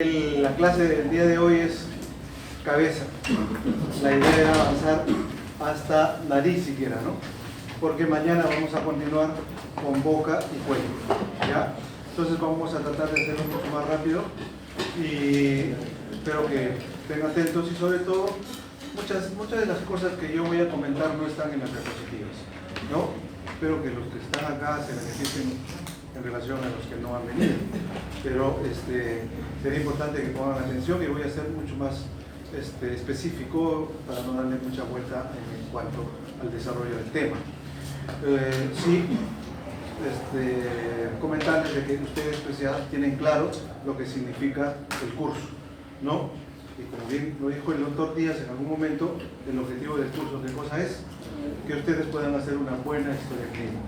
La clase del día de hoy es cabeza. La idea era avanzar hasta nariz siquiera, ¿no? Porque mañana vamos a continuar con boca y cuello, ¿ya? Entonces vamos a tratar de hacerlo mucho más rápido y espero que estén atentos y sobre todo muchas de las cosas que yo voy a comentar no están en las diapositivas, ¿no? Espero que los que están acá se beneficien en relación a los que no han venido, pero sería importante que pongan atención y voy a ser mucho más específico para no darle mucha vuelta en cuanto al desarrollo del tema. Comentarles de que ustedes pues ya tienen claro lo que significa el curso, ¿no? Y como bien lo dijo el doctor Díaz en algún momento, el objetivo del curso, ¿qué cosa es? Que ustedes puedan hacer una buena historia clínica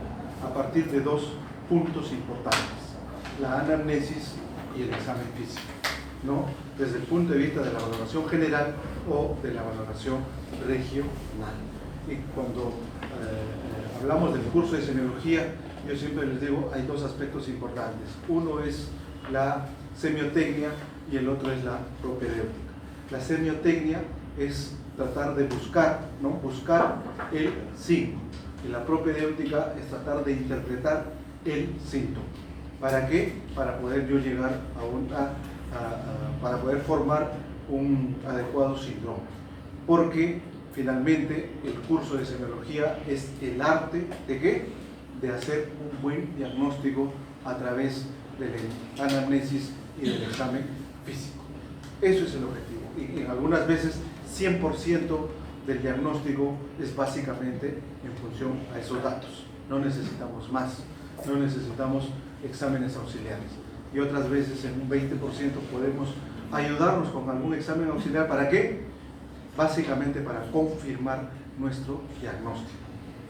a partir de dos puntos importantes: la anamnesis y el examen físico, ¿no? Desde el punto de vista de la valoración general o de la valoración regional. Y cuando hablamos del curso de semiología, yo siempre les digo, hay dos aspectos importantes. Uno es la semiotecnia y el otro es la propedéutica. La semiotecnia es tratar de buscar, ¿no? Buscar el signo. Y la propedéutica es tratar de interpretar el síntoma. ¿Para qué? Para poder yo llegar para poder formar un adecuado síndrome. Porque finalmente el curso de semiología es el arte ¿de qué? De hacer un buen diagnóstico a través de la anamnesis y del examen físico. Eso es el objetivo. Y algunas veces 100% del diagnóstico es básicamente en función a esos datos. No necesitamos más. No necesitamos exámenes auxiliares. Y otras veces en un 20% podemos ayudarnos con algún examen auxiliar. ¿Para qué? Básicamente para confirmar nuestro diagnóstico,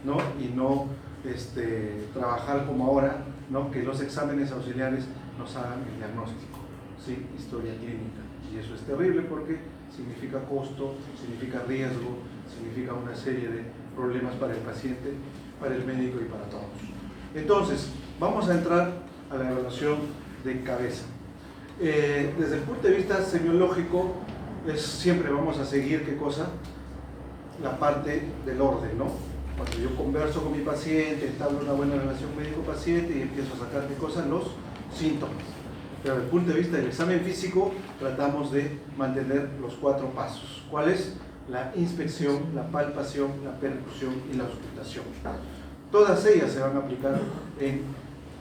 ¿no? Y no trabajar como ahora, ¿no? Que los exámenes auxiliares nos hagan el diagnóstico, ¿sí? Historia clínica. Y eso es terrible porque significa costo, significa riesgo, significa una serie de problemas para el paciente, para el médico y para todos. Entonces, vamos a entrar a la evaluación de cabeza. Desde el punto de vista semiológico, siempre vamos a seguir, ¿qué cosa? La parte del orden, ¿no? Cuando yo converso con mi paciente, establo una buena relación médico-paciente y empiezo a sacar, ¿qué cosa? Los síntomas. Pero desde el punto de vista del examen físico, tratamos de mantener los 4 pasos. ¿Cuál es? La inspección, la palpación, la percusión y la auscultación. Todas ellas se van a aplicar en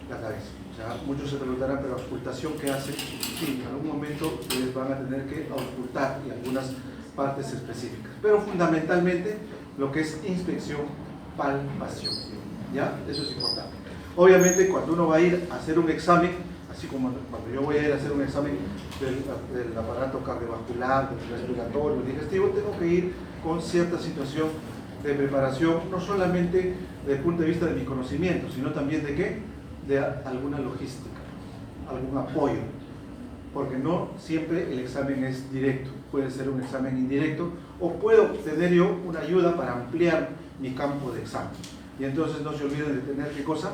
la cabeza. O sea, muchos se preguntarán, pero auscultación, ¿qué hace? Sí, en algún momento ustedes van a tener que auscultar y algunas partes específicas. Pero fundamentalmente lo que es inspección, palpación. ¿Ya? Eso es importante. Obviamente, cuando uno va a ir a hacer un examen, así como cuando yo voy a ir a hacer un examen del aparato cardiovascular, del respiratorio, digestivo, tengo que ir con cierta situación de preparación, no solamente desde el punto de vista de mi conocimiento, sino también de qué, de alguna logística, algún apoyo, porque no siempre el examen es directo, puede ser un examen indirecto, o puedo tener yo una ayuda para ampliar mi campo de examen. Y entonces no se olviden de tener qué cosa,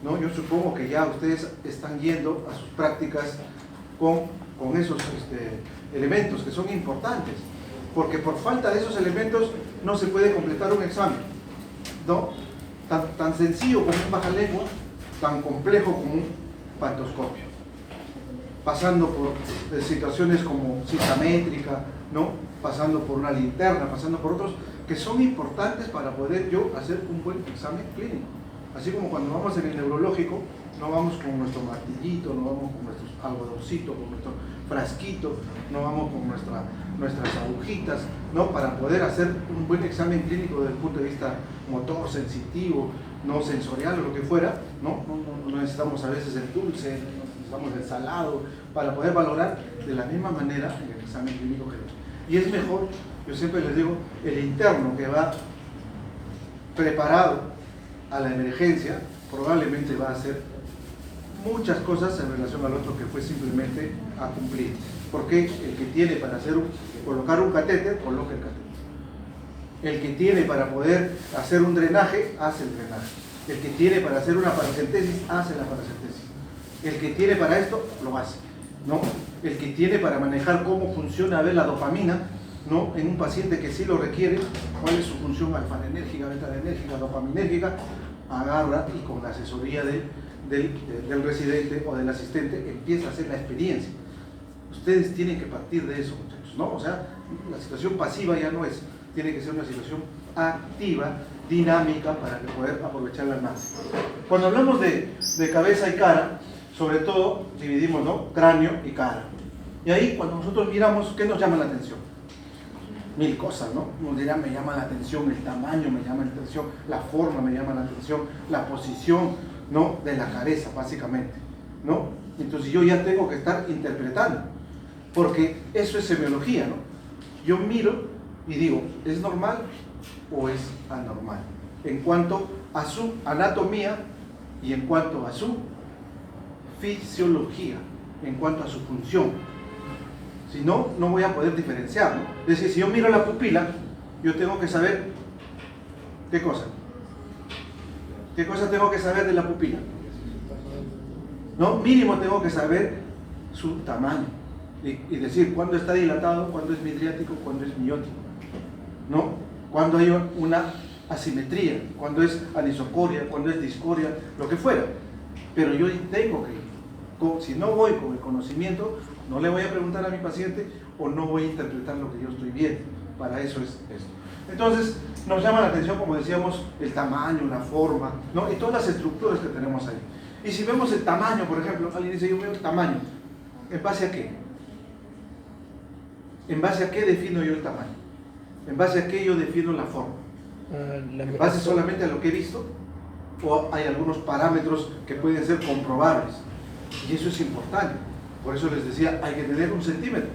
¿no? Yo supongo que ya ustedes están yendo a sus prácticas con esos elementos que son importantes, porque por falta de esos elementos no se puede completar un examen, ¿no? Tan sencillo como un bajalengua, tan complejo como un pantoscopio, pasando por situaciones como cita métrica, ¿no? Pasando por una linterna, pasando por otros que son importantes para poder yo hacer un buen examen clínico. Así como cuando vamos en el neurológico, no vamos con nuestro martillito, no vamos con nuestro algodoncito, con nuestro frasquito, no vamos con nuestras agujitas, ¿no? Para poder hacer un buen examen clínico desde el punto de vista motor, sensitivo, no sensorial o lo que fuera, ¿no? No necesitamos a veces el dulce, necesitamos el salado, para poder valorar de la misma manera en el examen clínico general. Y es mejor, yo siempre les digo, el interno que va preparado a la emergencia, probablemente va a hacer muchas cosas en relación al otro que fue simplemente a cumplir. Porque el que tiene para colocar un catéter, coloca el catéter. El que tiene para poder hacer un drenaje, hace el drenaje. El que tiene para hacer una paracentesis, hace la paracentesis. El que tiene para esto, lo hace, ¿no? el que tiene para manejar cómo funciona, a ver, la dopamina, ¿no? En un paciente que sí lo requiere, cuál es su función alfanenérgica, betaenérgica, dopaminérgica, agarra y con la asesoría del residente o del asistente empieza a hacer la experiencia. Ustedes tienen que partir de eso, muchachos, ¿no? O sea, la situación pasiva ya no es, tiene que ser una situación activa, dinámica, para poder aprovecharla más. Cuando hablamos de cabeza y cara, sobre todo dividimos, ¿no? Cráneo y cara. Y ahí cuando nosotros miramos, ¿qué nos llama la atención? Mil cosas, ¿no? Nos dirán, me llama la atención el tamaño, me llama la atención la forma, me llama la atención la posición, ¿no? De la cabeza, básicamente, ¿no? Entonces yo ya tengo que estar interpretando, porque eso es semiología, ¿no? Yo miro y digo, ¿es normal o es anormal? En cuanto a su anatomía y en cuanto a su fisiología, en cuanto a su función. Si no, no voy a poder diferenciar, ¿no? Es decir, si yo miro la pupila, yo tengo que saber, ¿qué cosa? ¿Qué cosa tengo que saber de la pupila? ¿No? Mínimo tengo que saber su tamaño y decir cuándo está dilatado, cuándo es midriático, cuándo es miótico, ¿no? Cuándo hay una asimetría, cuándo es anisocoria, cuándo es discoria, lo que fuera. Pero yo tengo que ir. Si no voy con el conocimiento, no le voy a preguntar a mi paciente o no voy a interpretar lo que yo estoy viendo. Para eso es esto. Entonces, nos llama la atención, como decíamos, el tamaño, la forma, ¿no? Y todas las estructuras que tenemos ahí. Y si vemos el tamaño, por ejemplo, alguien dice, yo veo el tamaño. ¿En base a qué? ¿En base a qué defino yo el tamaño? ¿En base a qué yo defino la forma? ¿En base solamente a lo que he visto? ¿O hay algunos parámetros que pueden ser comprobables? Y eso es importante. Por eso les decía, hay que tener un centímetro,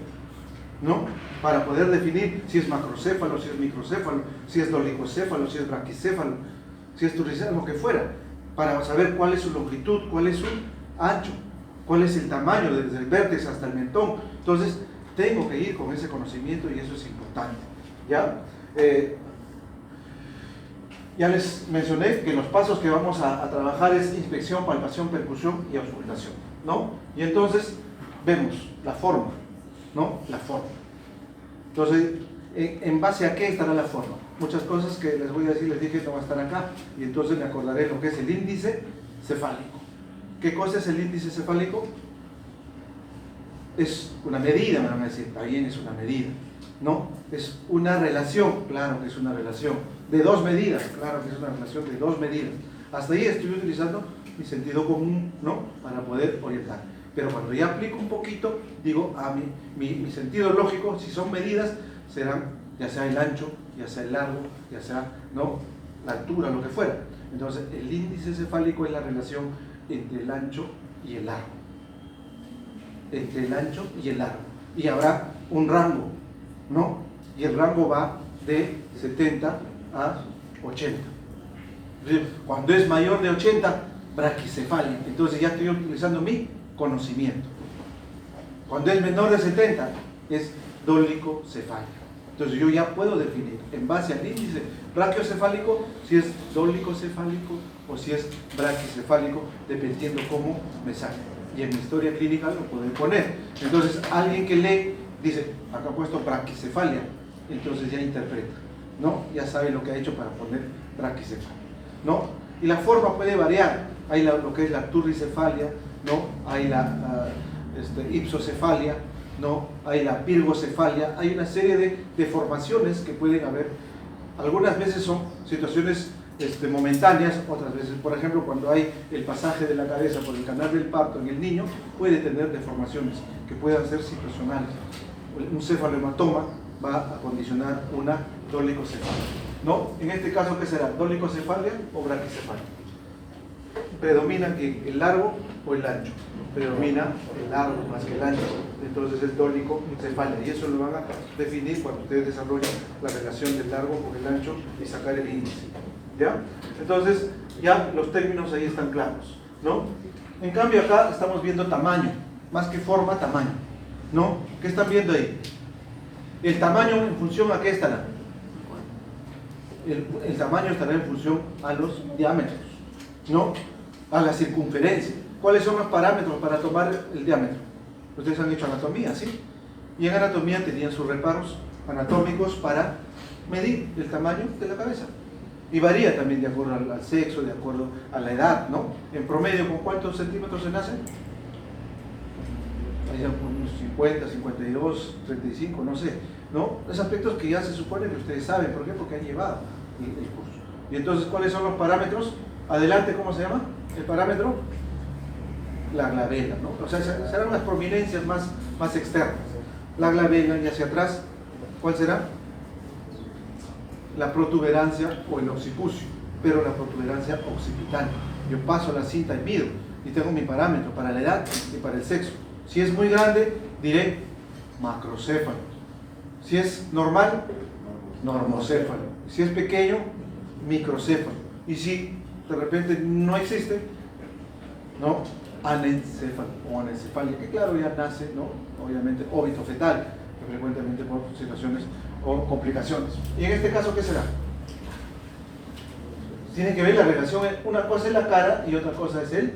¿no? Para poder definir si es macrocéfalo, si es microcéfalo, si es dolicocéfalo, si es braquicéfalo, si es turicéfalo, lo que fuera, para saber cuál es su longitud, cuál es su ancho, cuál es el tamaño desde el vértex hasta el mentón. Entonces, tengo que ir con ese conocimiento y eso es importante, ¿ya? Ya les mencioné que los pasos que vamos a trabajar es inspección, palpación, percusión y auscultación, ¿no? Y entonces vemos la forma, ¿no? La forma. Entonces, ¿en base a qué estará la forma? Muchas cosas que les voy a decir, les dije que no va a estar acá, y entonces me acordaré lo que es el índice cefálico. ¿Qué cosa es el índice cefálico? Es una medida, me van a decir, está bien, es una medida, ¿no? Es una relación, claro que es una relación, de dos medidas, claro que es una relación de dos medidas. Hasta ahí estoy utilizando mi sentido común, ¿no? Para poder orientar. Pero cuando ya aplico un poquito, digo, mi sentido lógico, si son medidas, serán ya sea el ancho, ya sea el largo, ya sea, ¿no? La altura, lo que fuera. Entonces, el índice cefálico es la relación entre el ancho y el largo. Entre el ancho y el largo. Y habrá un rango, ¿no? Y el rango va de 70 a 80. Cuando es mayor de 80, braquicefalia. Entonces ya estoy utilizando mi conocimiento. Cuando es menor de 70, es dolicocefalia. Entonces yo ya puedo definir en base al índice brachiocefálico si es dolicocefálico o si es braquicefálico, dependiendo cómo me sale. Y en mi historia clínica lo puedo poner. Entonces alguien que lee dice, acá ha puesto braquicefalia, entonces ya interpreta, ¿no? Ya sabe lo que ha hecho para poner braquicefalia, ¿no? Y la forma puede variar. Hay lo que es la turricefalia, ¿no? Hay la ipsocefalia, ¿no? Hay la pirgocefalia. Hay una serie de deformaciones que pueden haber. Algunas veces son situaciones momentáneas, otras veces, por ejemplo, cuando hay el pasaje de la cabeza por el canal del parto en el niño, puede tener deformaciones que puedan ser situacionales. Un cefalohematoma va a condicionar una dolicocefalia, ¿no? En este caso, ¿qué será? ¿Dolicocefalia o braquicefalia? ¿Predomina que el largo o el ancho? Predomina el largo más que el ancho, entonces es dolicocefalia, y eso lo van a definir cuando ustedes desarrollen la relación del largo con el ancho y sacar el índice, ¿ya? Entonces ya los términos ahí están claros, ¿no? En cambio acá estamos viendo tamaño, más que forma, tamaño, ¿no? ¿Qué están viendo ahí? El tamaño en función a qué estará. El tamaño estará en función a los diámetros, ¿no? A la circunferencia. ¿Cuáles son los parámetros para tomar el diámetro? Ustedes han hecho anatomía, ¿sí? Y en anatomía tenían sus reparos anatómicos para medir el tamaño de la cabeza. Y varía también de acuerdo al sexo, de acuerdo a la edad, ¿no? En promedio, ¿con cuántos centímetros se nace? Hay unos 50, 52, 35, no sé, ¿no? Esos aspectos que ya se supone que ustedes saben. ¿Por qué? Porque han llevado el curso. Y entonces, ¿cuáles son los parámetros? Adelante, ¿cómo se llama? El parámetro, la glabela, ¿no? O sea, serán unas prominencias más externas. La glabela, y hacia atrás, ¿cuál será? La protuberancia o el occipucio, pero la protuberancia occipital. Yo paso la cinta y mido, y tengo mi parámetro para la edad y para el sexo. Si es muy grande, diré macrocéfalo. Si es normal, normocéfalo. Si es pequeño, microcéfalo. Y si de repente no existe, ¿no? Anencéfalo o anencefalia, que claro, ya nace, ¿no? Obviamente, óbito fetal, que frecuentemente por situaciones o complicaciones. Y en este caso, ¿qué será? Tiene que ver la relación, una cosa es la cara y otra cosa es el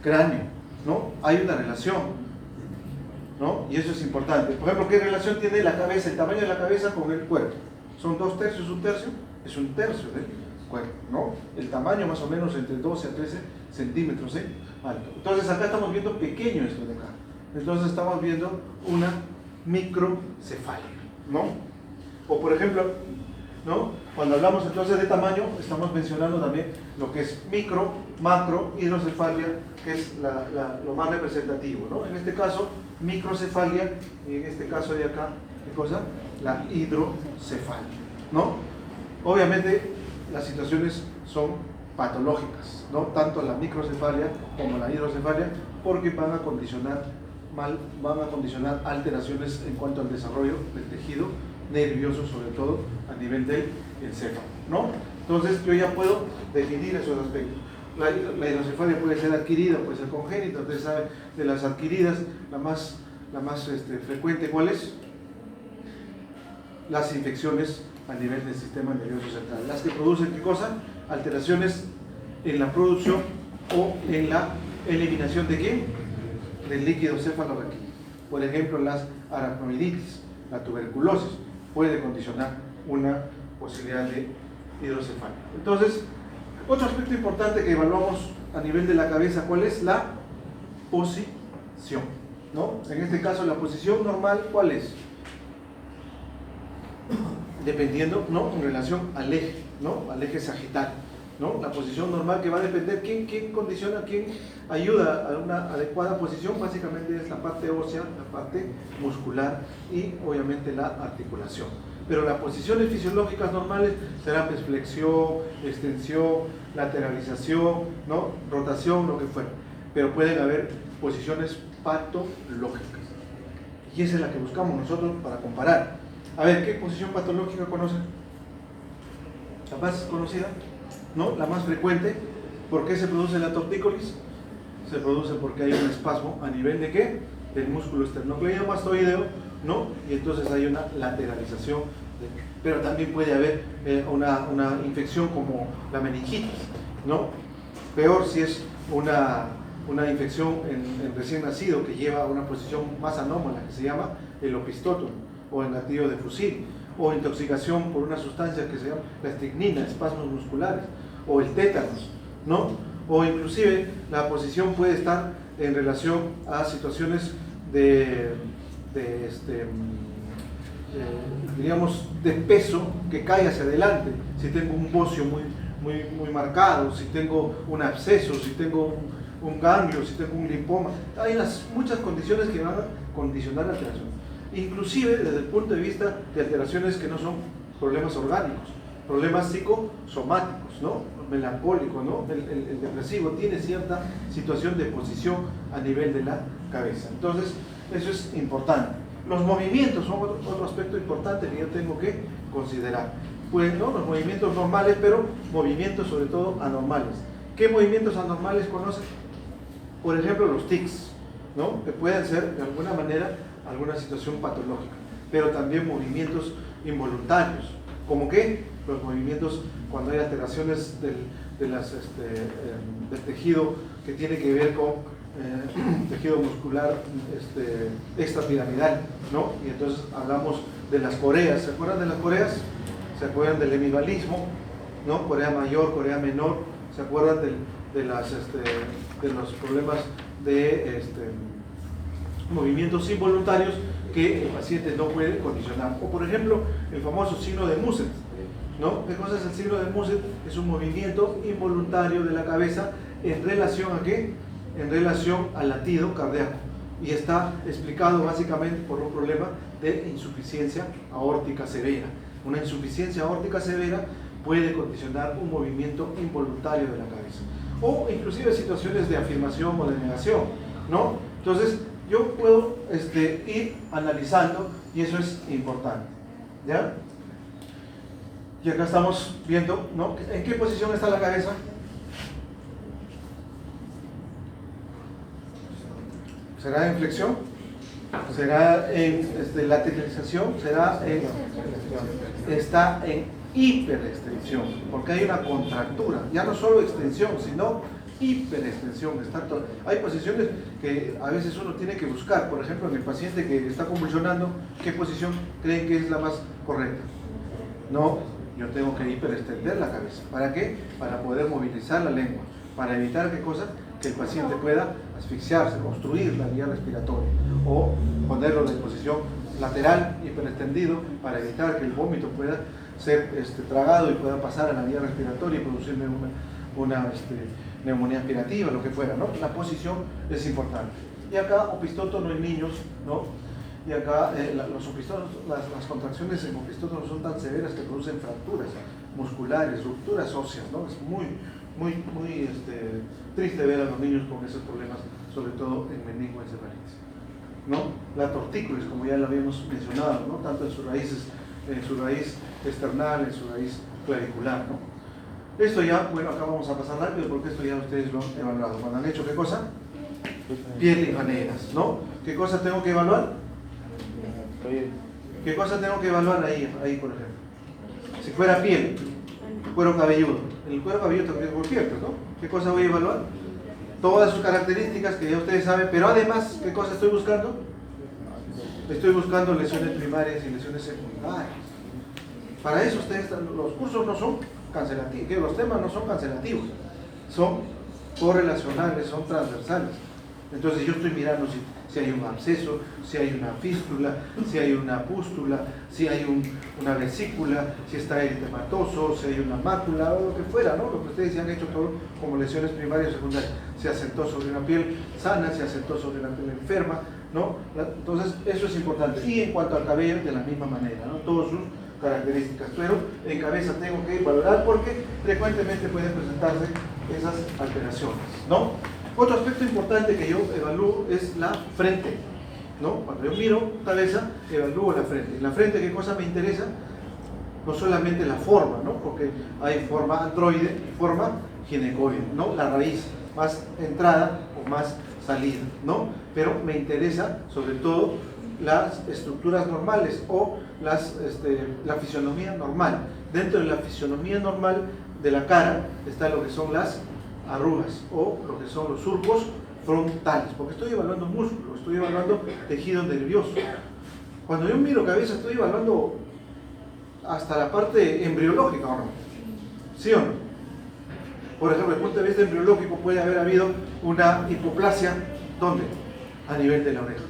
cráneo, ¿no? Hay una relación, ¿no? Y eso es importante. Por ejemplo, ¿qué relación tiene la cabeza, el tamaño de la cabeza con el cuerpo? ¿Son 2/3, 1/3? Es 1/3 del cuerpo, ¿no? El tamaño más o menos entre 12 a 13 centímetros, ¿eh? Alto. Entonces acá estamos viendo pequeño esto de acá. Entonces estamos viendo una microcefalia, ¿no? O por ejemplo, ¿no? Cuando hablamos entonces de tamaño, estamos mencionando también lo que es micro, macro, hidrocefalia, que es lo más representativo, ¿no? En este caso, microcefalia, y en este caso de acá, ¿qué cosa? La hidrocefalia, ¿no? Obviamente, las situaciones son patológicas, ¿no? Tanto la microcefalia como la hidrocefalia, porque van a condicionar alteraciones en cuanto al desarrollo del tejido nervioso, sobre todo a nivel del encéfalo, ¿no? Entonces yo ya puedo definir esos aspectos. La hidrocefalia puede ser adquirida, puede ser congénita. Ustedes saben, de las adquiridas, la más frecuente, ¿cuál es? Las infecciones a nivel del sistema nervioso central. Las que producen, ¿qué cosa? Alteraciones en la producción o en la eliminación de ¿qué? Del líquido cefalorraquídeo. Por ejemplo, las aracnoiditis, la tuberculosis, puede condicionar una posibilidad de hidrocefalia. Entonces, otro aspecto importante que evaluamos a nivel de la cabeza, ¿cuál es? La posición, ¿no? En este caso, la posición normal, ¿cuál es? Dependiendo, ¿no? En relación al eje, ¿no? Al eje sagital, ¿no? La posición normal que va a depender, ¿quién condiciona, quién ayuda a una adecuada posición? Básicamente es la parte ósea, la parte muscular y obviamente la articulación. Pero las posiciones fisiológicas normales serán pues, flexión, extensión, lateralización, ¿no? Rotación, lo que fuera. Pero pueden haber posiciones patológicas. Y esa es la que buscamos nosotros para comparar. A ver, ¿qué posición patológica conocen? ¿La más conocida? ¿No? La más frecuente. ¿Por qué se produce la tortícolis? Se produce porque hay un espasmo a nivel de ¿qué? Del músculo esternocleidomastoideo, ¿no? Y entonces hay una lateralización. Pero también puede haber una infección como la meningitis, ¿no? Peor si es una infección en recién nacido que lleva a una posición más anómala que se llama el opistótono o el gatillo de fusil, o intoxicación por una sustancia que se llama la estricnina, espasmos musculares, o el tétanos, ¿no? O inclusive la posición puede estar en relación a situaciones digamos, de peso que cae hacia adelante. Si tengo un bocio muy marcado, si tengo un absceso, si tengo un ganglio, si tengo un linfoma, hay muchas condiciones que van a condicionar la alteración. Inclusive desde el punto de vista de alteraciones que no son problemas orgánicos, problemas psicosomáticos, ¿no? Melancólico, ¿no? El depresivo tiene cierta situación de posición a nivel de la cabeza. Entonces, eso es importante. Los movimientos son otro aspecto importante que yo tengo que considerar. Pues, ¿no? Los movimientos normales, pero movimientos sobre todo anormales. ¿Qué movimientos anormales conocen? Por ejemplo, los tics, ¿no? Que pueden ser de alguna manera alguna situación patológica, pero también movimientos involuntarios, como que los movimientos cuando hay alteraciones del tejido que tiene que ver con tejido muscular extrapiramidal, ¿no? Y entonces hablamos de las coreas. ¿Se acuerdan de las coreas? ¿Se acuerdan del hemibalismo? ¿No? Corea mayor, Corea menor. ¿Se acuerdan de los problemas de movimientos involuntarios que el paciente no puede condicionar? O por ejemplo, el famoso signo de Muset, ¿no? ¿Qué cosa es el signo de Muset? Es un movimiento involuntario de la cabeza en relación ¿a qué? En relación al latido cardíaco. Y está explicado básicamente por un problema de insuficiencia aórtica severa. Una insuficiencia aórtica severa puede condicionar un movimiento involuntario de la cabeza. O inclusive situaciones de afirmación o de negación, ¿no? Entonces, yo puedo ir analizando y eso es importante, ¿ya? Y acá estamos viendo, ¿no? ¿En qué posición está la cabeza? ¿Será en flexión? ¿Será en lateralización? ¿Será está en hiperextensión? Porque hay una contractura, ya no solo extensión, sino hiperextensión. Hay posiciones que a veces uno tiene que buscar. Por ejemplo, en el paciente que está convulsionando, ¿qué posición creen que es la más correcta? No, yo tengo que hiperextender la cabeza. ¿Para qué? Para poder movilizar la lengua, para evitar ¿qué cosa? Que el paciente pueda asfixiarse, obstruir la vía respiratoria, o ponerlo en posición lateral, hiperextendido, para evitar que el vómito pueda ser tragado y pueda pasar a la vía respiratoria y producirme una neumonía aspirativa, lo que fuera, ¿no? La posición es importante. Y acá, opistoto no en niños, ¿no? Y acá los opistotos, las contracciones en opistoto no son tan severas que producen fracturas musculares, rupturas óseas, ¿no? Es muy triste ver a los niños con esos problemas, sobre todo en meningoencefalitis, ¿no? La tortícolis, como ya lo habíamos mencionado, ¿no? Tanto en su raíz external, en su raíz clavicular, ¿no? Esto ya, bueno, acá vamos a pasar rápido porque esto ya ustedes lo han evaluado. Cuando han hecho ¿qué cosa? Piel y vaneras, ¿no? ¿Qué cosa tengo que evaluar? ¿Qué cosa tengo que evaluar ahí, por ejemplo? Si fuera piel, cuero cabelludo. En el cuero cabelludo también por cierto, ¿no? ¿Qué cosa voy a evaluar? Todas sus características que ya ustedes saben, pero además, ¿qué cosa estoy buscando? Estoy buscando lesiones primarias y lesiones secundarias. Para eso ustedes, los cursos no son cancelativos, los temas no son cancelativos, son correlacionales, son transversales. Entonces yo estoy mirando si hay un absceso, si hay una fístula, si hay una pústula, si hay una vesícula, si está eritematoso, si hay una mácula o lo que fuera, ¿no? Lo que ustedes ya han hecho todo como lesiones primarias o secundarias. Se asentó sobre una piel sana, se asentó sobre una piel enferma, ¿no? Entonces eso es importante. Y en cuanto al cabello, de la misma manera, ¿no? Todas sus características, pero en cabeza tengo que valorar porque frecuentemente pueden presentarse esas alteraciones, ¿no? Otro aspecto importante que yo evalúo es la frente, ¿no? Cuando yo miro cabeza, evalúo la frente. ¿En la frente qué cosa me interesa? No solamente la forma, ¿no? Porque hay forma androide y forma ginecoide, ¿no? La raíz, más entrada o más salida, ¿no? Pero me interesa sobre todo las estructuras normales o la fisionomía normal. Dentro de la fisionomía normal de la cara está lo que son las arrugas o lo que son los surcos frontales, porque estoy evaluando músculo, estoy evaluando tejido nervioso. Cuando yo miro cabeza estoy evaluando hasta la parte embriológica, ¿o no? ¿Sí o no? Por ejemplo, desde el punto de vista embriológico puede haber habido una hipoplasia, ¿dónde? A nivel de la oreja.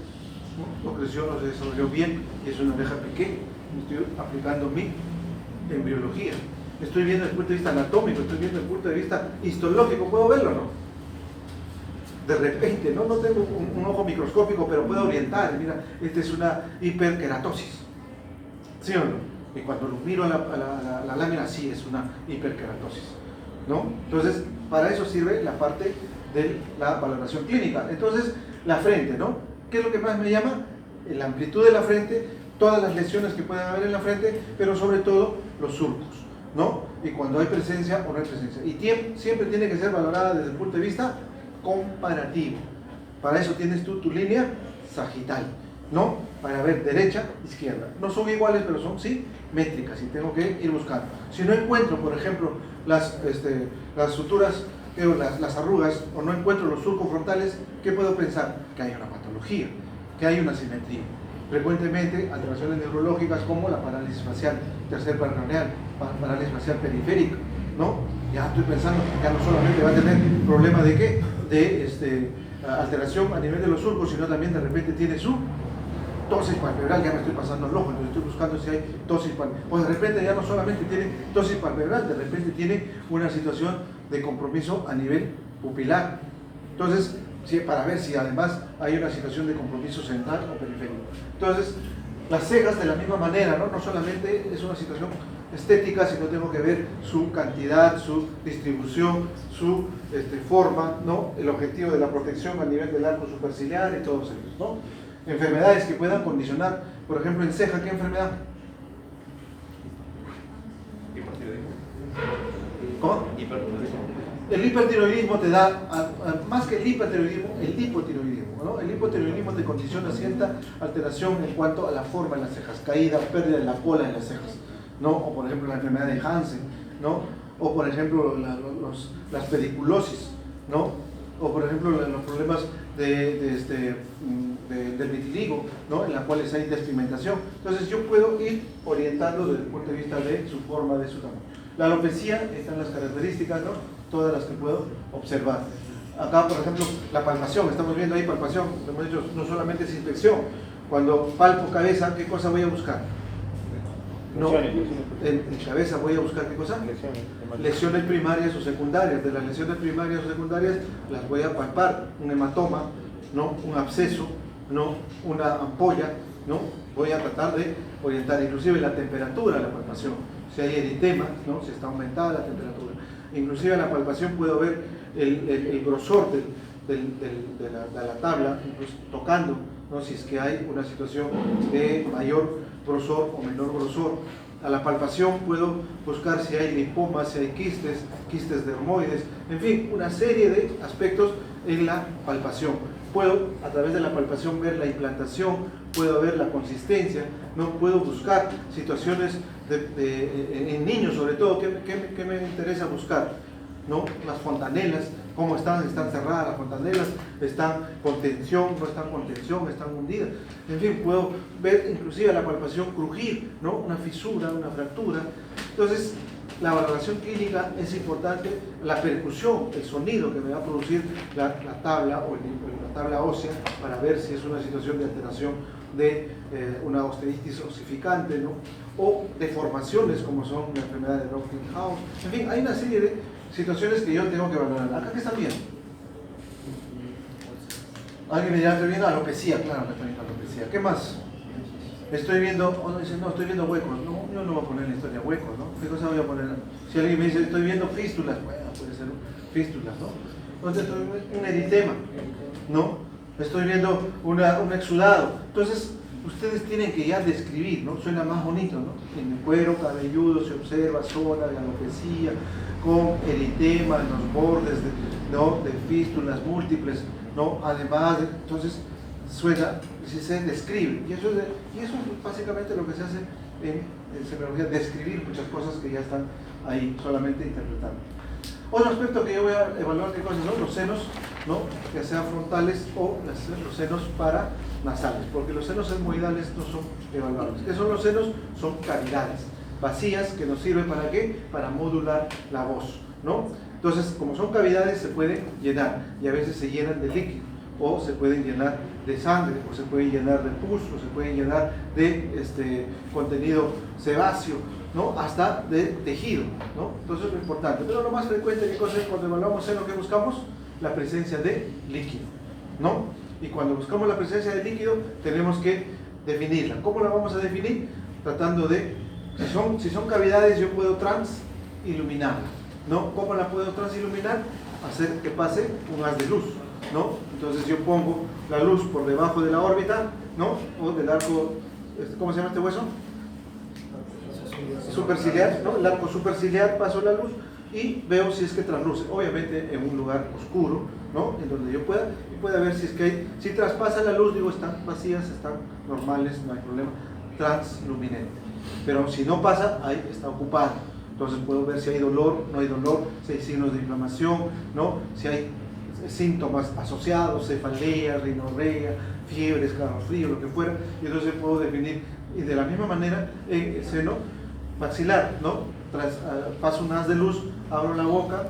No creció, no se desarrolló bien y es una oreja pequeña. Estoy aplicando mi embriología. Estoy viendo desde el punto de vista anatómico, estoy viendo desde el punto de vista histológico, ¿puedo verlo o no? De repente, no tengo un ojo microscópico, pero puedo orientar. Mira, esta es una hiperkeratosis. ¿Sí o no? Y cuando lo miro a la lámina, sí es una hiperkeratosis, ¿no? Entonces, para eso sirve la parte de la valoración clínica. Entonces, la frente, ¿no? ¿Qué es lo que más me llama? La amplitud de la frente, todas las lesiones que puedan haber en la frente, pero sobre todo los surcos, ¿no? Y cuando hay presencia o no hay presencia. Y siempre tiene que ser valorada desde el punto de vista comparativo. Para eso tienes tú tu línea sagital, ¿no? Para ver derecha, izquierda. No son iguales, pero son, sí, métricas y tengo que ir buscando. Si no encuentro, por ejemplo, las suturas veo las arrugas o no encuentro los surcos frontales, ¿qué puedo pensar? Que hay una patología, que hay una simetría. Frecuentemente alteraciones neurológicas como la parálisis facial tercer paracraneal, parálisis facial periférica, ¿no? Ya estoy pensando que ya no solamente va a tener problema de qué, de alteración a nivel de los surcos, sino también de repente tiene su tosis palpebral, ya me estoy pasando el ojo, entonces estoy buscando si hay tosis palpebral, o de repente ya no solamente tiene tosis palpebral, de repente tiene una situación de compromiso a nivel pupilar. Entonces, sí, para ver si además hay una situación de compromiso central o periférico. Entonces, las cejas de la misma manera, ¿no? No solamente es una situación estética, sino tengo que ver su cantidad, su distribución, su forma, ¿no? El objetivo de la protección a nivel del arco superciliar y todos ellos, ¿no? Enfermedades que puedan condicionar, por ejemplo, en ceja, ¿qué enfermedad? Hipertiroidismo. ¿Cómo? Hipertiroidismo. El hipertiroidismo te da, más que el hipertiroidismo, el hipotiroidismo, ¿no? El hipotiroidismo te condiciona cierta alteración en cuanto a la forma de las cejas, caída, pérdida de la cola en las cejas, ¿no? O por ejemplo la enfermedad de Hansen, ¿no? O por ejemplo las pediculosis, ¿no? O por ejemplo los problemas del vitiligo, ¿no? En las cuales hay despigmentación. Entonces yo puedo ir orientando desde el punto de vista de su forma, de su tamaño. La alopecia están las características, ¿no? Todas las que puedo observar. Acá, por ejemplo, la palpación, estamos viendo ahí palpación, hemos dicho, no solamente es inspección. Cuando palpo cabeza, ¿qué cosa voy a buscar? No, en cabeza voy a buscar ¿qué cosa? Lesiones primarias o secundarias. De las lesiones primarias o secundarias las voy a palpar, un hematoma, ¿no? Un absceso, ¿no? Una ampolla, ¿no? Voy a tratar de orientar inclusive la temperatura de la palpación, si hay eritema, ¿no? Si está aumentada la temperatura. Inclusive en la palpación puedo ver el grosor de la tabla, incluso tocando, ¿no? Si es que hay una situación de mayor grosor o menor grosor. A la palpación puedo buscar si hay lipomas, si hay quistes dermoides, en fin, una serie de aspectos en la palpación. Puedo a través de la palpación ver la implantación, puedo ver la consistencia, no puedo buscar situaciones en niños sobre todo. ¿Qué me interesa buscar? ¿No? Las fontanelas, cómo están cerradas las fontanelas, están con tensión, no están con tensión, están hundidas. En fin, puedo ver inclusive a la palpación crujir, ¿no? Una fisura, una fractura. Entonces, la valoración clínica es importante, la percusión, el sonido que me va a producir la tabla o la tabla ósea para ver si es una situación de alteración de una osteoitis osificante, ¿no? O deformaciones como son la enfermedad de Rocking-House. En fin, hay una serie de situaciones que yo tengo que valorar. ¿Acá qué están viendo? Alguien me dirá, estoy viendo alopecia, claro que estoy viendo alopecia. ¿Qué más? Estoy viendo, no, estoy viendo huecos. No, yo no voy a poner en la historia huecos, ¿no? ¿Qué cosa voy a poner? Si alguien me dice, estoy viendo fístulas, bueno, puede ser fístulas, ¿no? Entonces estoy viendo un eritema, ¿no? Estoy viendo un exudado. Entonces, ustedes tienen que ya describir, ¿no? Suena más bonito, ¿no? En el cuero cabelludo se observa zona de alopecia, con eritema en los bordes, ¿no? De fístulas múltiples, ¿no? Además, entonces suena, si se describe, y eso es básicamente lo que se hace en semiología, describir muchas cosas que ya están ahí solamente interpretando. Otro aspecto que yo voy a evaluar, ¿qué cosas son? Los senos, ¿no? Que sean frontales o los senos paranasales, porque los senos etmoidales no son evaluables. ¿Qué son los senos? Son cavidades vacías que nos sirven ¿para qué? Para modular la voz, ¿no? Entonces, como son cavidades, se pueden llenar, y a veces se llenan de líquido, o se pueden llenar de sangre, o se pueden llenar de pus, o se pueden llenar de contenido sebáceo, ¿no? Hasta de tejido, ¿no? Entonces es lo importante. Pero lo más frecuente, ¿qué cosa es? Cuando evaluamos seno, ¿qué buscamos? La presencia de líquido, ¿no? Y cuando buscamos la presencia de líquido, tenemos que definirla. ¿Cómo la vamos a definir? Tratando de, si son cavidades, yo puedo transiluminarla, ¿no? ¿Cómo la puedo transiluminar? Hacer que pase un haz de luz, ¿no? Entonces yo pongo la luz por debajo de la órbita, ¿no? O del arco, ¿cómo se llama este hueso? Superciliar, ¿no? El arco superciliar, paso la luz y veo si es que trasluce, obviamente en un lugar oscuro, ¿no? En donde yo pueda ver si es que si traspasa la luz, digo, están vacías, están normales, no hay problema, transluminente. Pero si no pasa, ahí está ocupado, Entonces puedo ver si hay dolor, no hay dolor, si hay signos de inflamación, ¿no? Si hay síntomas asociados, cefalea, rinorrea, fiebre, escalofrío, lo que fuera, y entonces puedo definir, y de la misma manera en el seno maxilar, ¿no? Paso un haz de luz, abro la boca,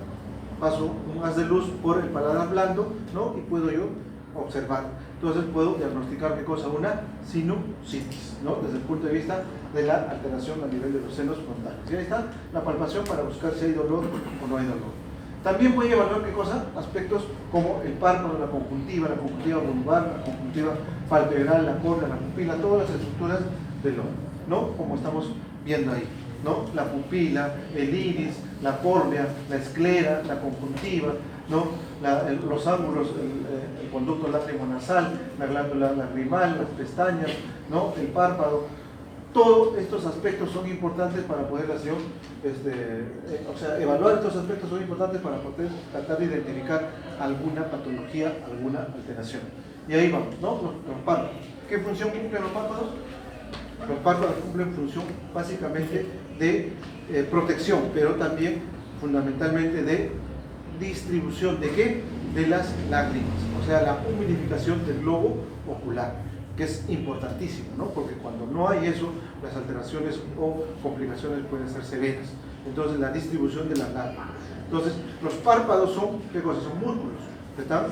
paso un haz de luz por el paladar blando, ¿no? Y puedo yo observar. Entonces puedo diagnosticar qué cosa, una sinusitis, ¿no? Desde el punto de vista de la alteración a nivel de los senos frontales. Y ahí está la palpación para buscar si hay dolor o no hay dolor. También voy a evaluar qué cosa, aspectos como el párpado, la conjuntiva lumbar, la conjuntiva palpebral, la córnea, la pupila, todas las estructuras del ojo, ¿no? Como estamos viendo ahí, ¿no? La pupila, el iris, la córnea, la esclera, la conjuntiva, ¿no? Los ángulos, el conducto lágrimo-nasal, la glándula lagrimal, las pestañas, ¿no? El párpado. Todos estos aspectos son importantes para poder hacer, evaluar estos aspectos son importantes para poder tratar de identificar alguna patología, alguna alteración. Y ahí vamos, ¿no? Los párpados. ¿Qué función cumplen los párpados? Los párpados cumplen función básicamente de protección, pero también fundamentalmente de distribución ¿de qué? De las lágrimas, o sea, la humidificación del globo ocular, que es importantísimo, ¿no? Porque cuando no hay eso, las alteraciones o complicaciones pueden ser severas. Entonces, la distribución de las lágrimas. Entonces, los párpados son, ¿qué cosas? Son músculos, que están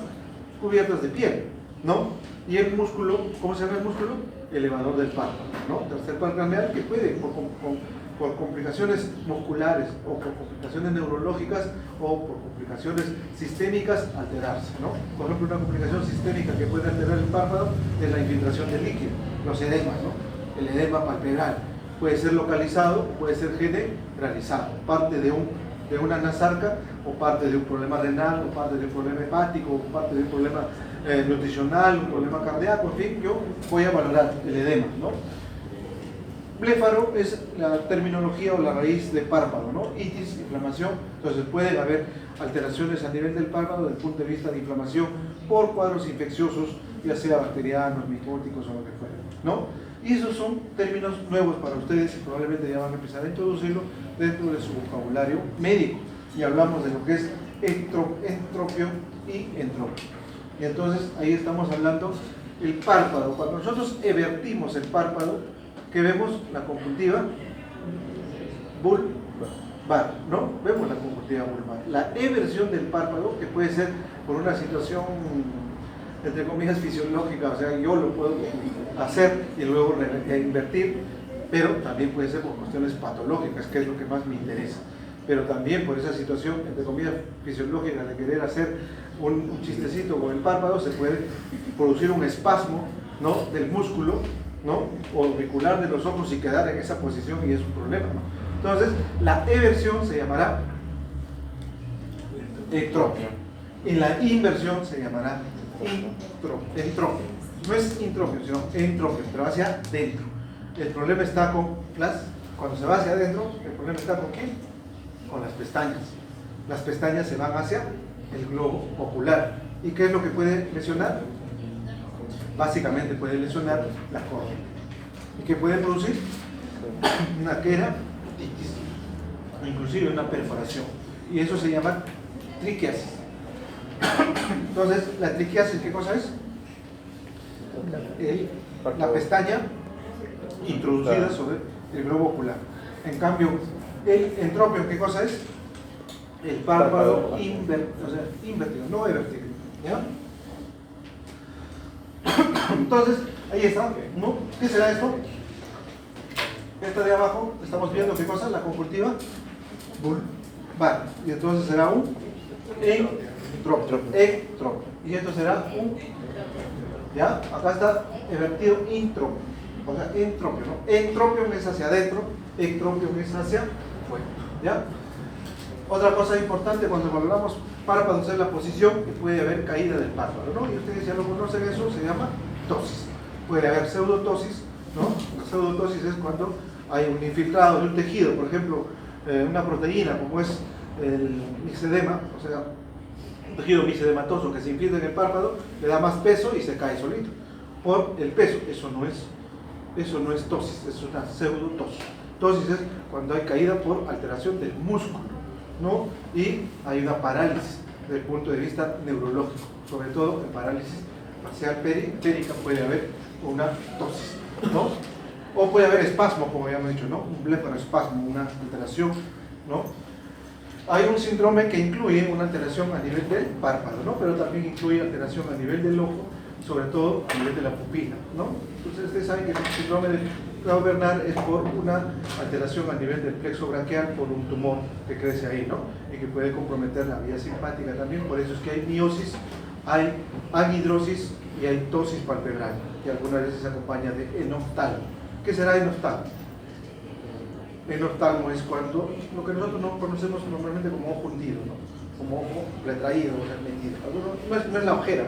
cubiertos de piel, ¿no? Y el músculo, ¿cómo se llama el músculo? Elevador del párpado, ¿no? Tercer par craneal, que puede, por complicaciones musculares o por complicaciones neurológicas o por complicaciones sistémicas alterarse, ¿no? Por ejemplo, una complicación sistémica que puede alterar el párpado es la infiltración de líquido, los edemas, ¿no? El edema palpebral puede ser localizado, puede ser generalizado, parte de una nasarca o parte de un problema renal o parte de un problema hepático o parte de un problema nutricional, un problema cardíaco, en fin, yo voy a valorar el edema, ¿no? Bléfaro es la terminología o la raíz de párpado, ¿no? Itis, inflamación, entonces pueden haber alteraciones a nivel del párpado desde el punto de vista de inflamación por cuadros infecciosos, ya sea bacterianos, micóticos o lo que fuera, ¿no? Y esos son términos nuevos para ustedes y probablemente ya van a empezar a introducirlo dentro de su vocabulario médico. Y hablamos de lo que es entropio y entropio. Y entonces ahí estamos hablando el párpado. Cuando nosotros evertimos el párpado, que vemos la conjuntiva vulvar, ¿no? Vemos la conjuntiva vulvar. La eversión del párpado, que puede ser por una situación, entre comillas, fisiológica, o sea, yo lo puedo hacer y luego invertir, pero también puede ser por cuestiones patológicas, que es lo que más me interesa. Pero también por esa situación, entre comillas, fisiológica de querer hacer un chistecito con el párpado, se puede producir un espasmo, ¿no? Del músculo, ¿no? Orbicular de los ojos y quedar en esa posición y es un problema, ¿no? Entonces, la eversión se llamará entropio y la inversión se llamará entropio. No es intropio, sino entropio, pero hacia dentro. El problema está cuando se va hacia adentro, el problema está con ¿quién? Con las pestañas. Las pestañas se van hacia el globo ocular. ¿Y qué es lo que puede lesionar? Básicamente puede lesionar la córnea. ¿Y qué puede producir? Una queratitis, inclusive una perforación. Y eso se llama triquiasis. Entonces, la triquiasis, ¿qué cosa es? La pestaña introducida sobre el globo ocular. En cambio, el entropio, ¿qué cosa es? El párpado invertido, no evertido, ¿ya? Entonces, ahí está, ¿no? ¿Qué será esto? Esta de abajo, estamos viendo qué cosa, la conjuntiva vulvar, y entonces será un entropio, y esto será un, ¿ya? Acá está evertido intropio, o sea, entropio, ¿no? Entropio es hacia adentro, entropio es hacia afuera, ¿ya? Otra cosa importante cuando valoramos párpados es la posición, que puede haber caída del párpado, ¿no? Y ustedes ya lo conocen, eso se llama tosis. Puede haber pseudotosis, ¿no? La pseudotosis es cuando hay un infiltrado de un tejido, por ejemplo, una proteína como es el mixedema, o sea, un tejido mixedematoso que se infiltra en el párpado, le da más peso y se cae solito por el peso. Eso no es tosis, es una pseudotosis. Tosis es cuando hay caída por alteración del músculo, ¿no? Y hay una parálisis desde el punto de vista neurológico, sobre todo en parálisis parcial periférica puede haber una tosis, ¿no? O puede haber espasmo, como ya hemos dicho, ¿no? Un blefaroespasmo, una alteración, ¿no? Hay un síndrome que incluye una alteración a nivel del párpado, ¿no? Pero también incluye alteración a nivel del ojo, sobre todo a nivel de la pupila, ¿no? Entonces ustedes saben que el síndrome de Claude-Bernard es por una alteración a nivel del plexo braquial, por un tumor que crece ahí, ¿no? Y que puede comprometer la vía simpática también. Por eso es que hay miosis, hay anhidrosis y hay tosis palpebral, que algunas veces se acompaña de enoftalmo. ¿Qué será enoftalmo? Enoftalmo es cuando lo que nosotros no conocemos normalmente como ojo hundido, ¿no? Como ojo retraído, o sea, metido. No es la ojera.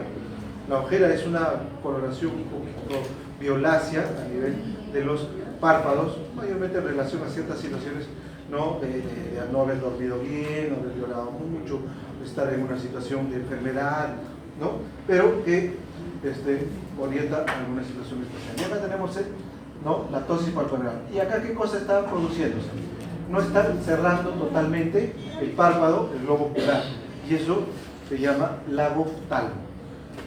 La ojera es una coloración un poquito violácea a nivel de los párpados, mayormente en relación a ciertas situaciones, ¿no? De no haber dormido bien, no haber llorado mucho, estar en una situación de enfermedad, ¿no? Pero que orienta a alguna situación especial. Y acá tenemos, ¿no? La tosis palpebral. ¿Y acá qué cosa está produciéndose? No está cerrando totalmente el párpado, el globo ocular, y eso se llama lagoftalmo,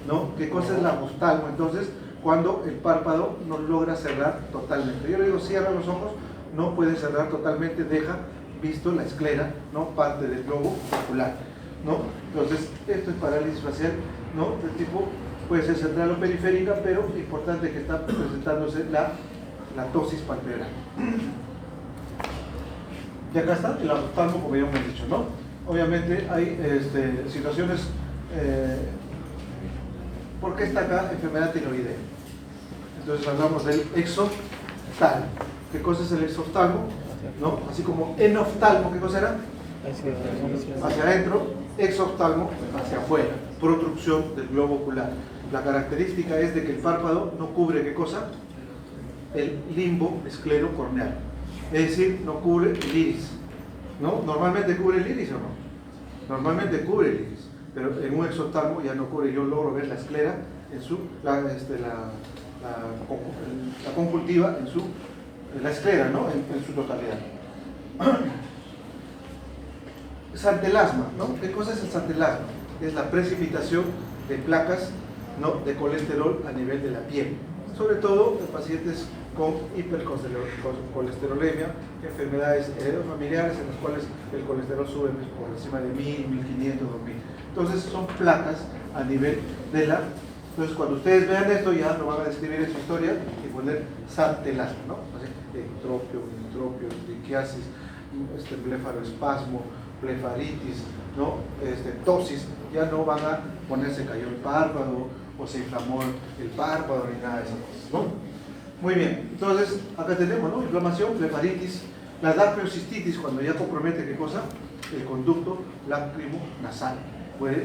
¿no? ¿Qué cosa es lagoftalmo? Entonces, cuando el párpado no logra cerrar totalmente. Yo le digo, cierra los ojos, no puede cerrar totalmente, deja visto la esclera, ¿no? Parte del globo ocular, ¿no? Entonces, esto es parálisis facial, ¿no? De tipo, puede ser central o periférica, pero importante que está presentándose la tosis palpebral. Y acá está el lagoftalmo, como ya hemos dicho, ¿no? Obviamente hay situaciones. ¿Por qué está acá enfermedad tiroidea? Entonces hablamos del exoftalmo. ¿Qué cosa es el exoftalmo? ¿No? Así como enoftalmo, ¿qué cosa era? Hacia adentro, exoftalmo hacia afuera, protrusión del globo ocular. La característica es de que el párpado no cubre, ¿qué cosa? El limbo esclerocorneal, es decir, no cubre el iris, ¿no? ¿Normalmente cubre el iris o no? Normalmente cubre el iris, pero en un exoftalmo ya no cubre. Yo logro ver la esclera en su, la conjuntiva en la esclera, ¿no? En su totalidad. Santelasma, ¿no? ¿Qué cosa es el santelasma? Es la precipitación de placas, ¿no? De colesterol a nivel de la piel, sobre todo en pacientes con hipercolesterolemia, enfermedades heredofamiliares en las cuales el colesterol sube por encima de 1000, 1500, 2000. Entonces son placas a nivel de la... Entonces cuando ustedes vean esto ya lo van a describir en su historia y poner santelasma, ¿no? Entropio, triquiasis, blefaroespasmo, blefaritis, ¿no? Tosis, ya no van a ponerse cayó el párpado o se inflamó el párpado ni nada de esas cosas, ¿no? Muy bien, entonces acá tenemos, ¿no? Inflamación, blefaritis, la dactiocistitis cuando ya compromete, ¿qué cosa? El conducto lacrimonasal. Puede